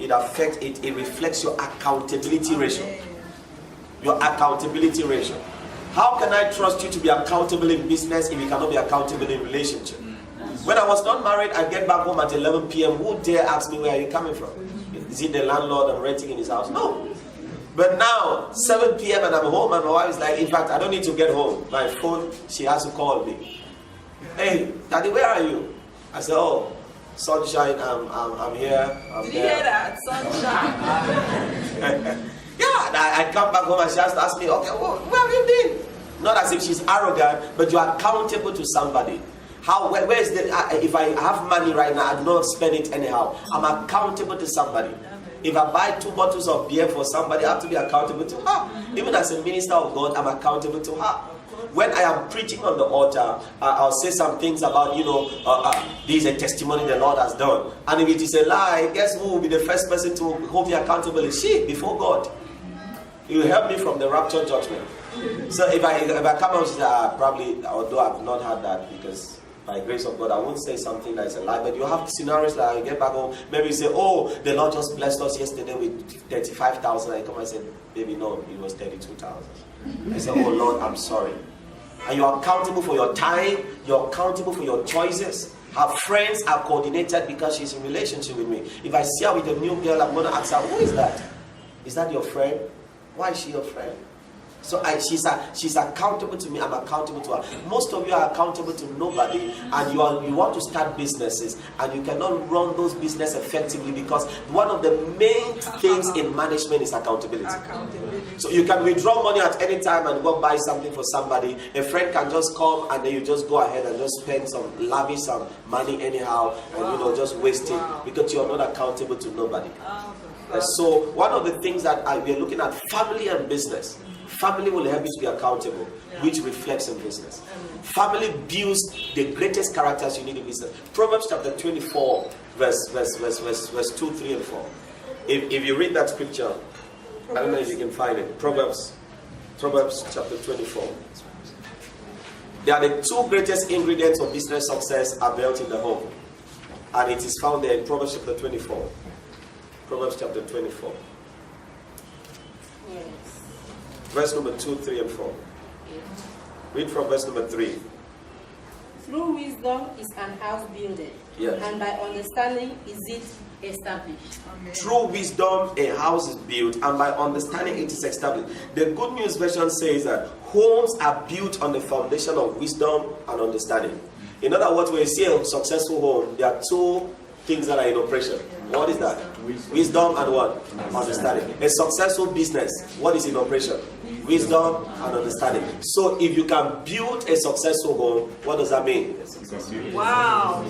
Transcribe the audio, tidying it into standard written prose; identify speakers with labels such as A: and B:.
A: it reflects your accountability ratio. Your accountability ratio. How can I trust you to be accountable in business if you cannot be accountable in relationship? When I was not married, I get back home at 11 p.m. Who dare ask me where are you coming from? Is it the landlord I'm renting in his house? No. But now, 7 p.m. and I'm home and my wife is like, in fact, I don't need to get home. My phone, she has to call me. Hey, Daddy, where are you? I said, oh, sunshine, I'm here.
B: Did you hear that? Sunshine.
A: Yeah, I come back home and she has to ask me, okay, well, where have you been? Not as if she's arrogant, but you are accountable to somebody. Where is the, if I have money right now, I do not spend it anyhow. I'm accountable to somebody. If I buy 2 bottles of beer for somebody, I have to be accountable to her. Even as a minister of God, I'm accountable to her. When I am preaching on the altar, I'll say some things about, this is a testimony the Lord has done. And if it is a lie, guess who will be the first person to hold me accountable? Is she, before God. He will help me from the rapture judgment. So if I come out and say, probably, although I've not had that, because by grace of God, I won't say something that is a lie, but you have scenarios like I get back home, maybe you say, oh, the Lord just blessed us yesterday with 35,000. I come and say, baby, no, it was 32,000. I say, oh Lord, I'm sorry. And you're accountable for your time, you're accountable for your choices. Her friends are coordinated because she's in relationship with me. If I see her with a new girl, I'm going to ask her, who is that? Is that your friend? Why is she your friend? So she's accountable to me, I'm accountable to her. Most of you are accountable to nobody, and you want to start businesses, and you cannot run those businesses effectively because one of the main things in management is accountability. So you can withdraw money at any time and go buy something for somebody. A friend can just come and then you just go ahead and just spend lavish some money anyhow, and just waste it because you're not accountable to nobody. So one of the things that we are looking at, family and business. Family will help you to be accountable, which reflects in business. Family builds the greatest characters you need in business. Proverbs chapter 24, verse 2, 3, and 4. If you read that scripture, I don't know if you can find it. Proverbs chapter 24. They are the 2 greatest ingredients of business success are built in the home. And it is found there in Proverbs chapter 24. Proverbs chapter 24.
B: Yes.
A: Verse number 2, 3, and 4. Read from verse number 3.
C: Through wisdom is an house builded, and by understanding is it established.
A: Amen. Through wisdom a house is built, and by understanding it is established. The Good News Version says that homes are built on the foundation of wisdom and understanding. In other words, when you see a successful home, there are 2 things that are in operation. What is that? Wisdom and what? Understanding. A successful business, what is in operation? Wisdom and understanding. So if you can build a successful home, what does that mean?
B: Wow.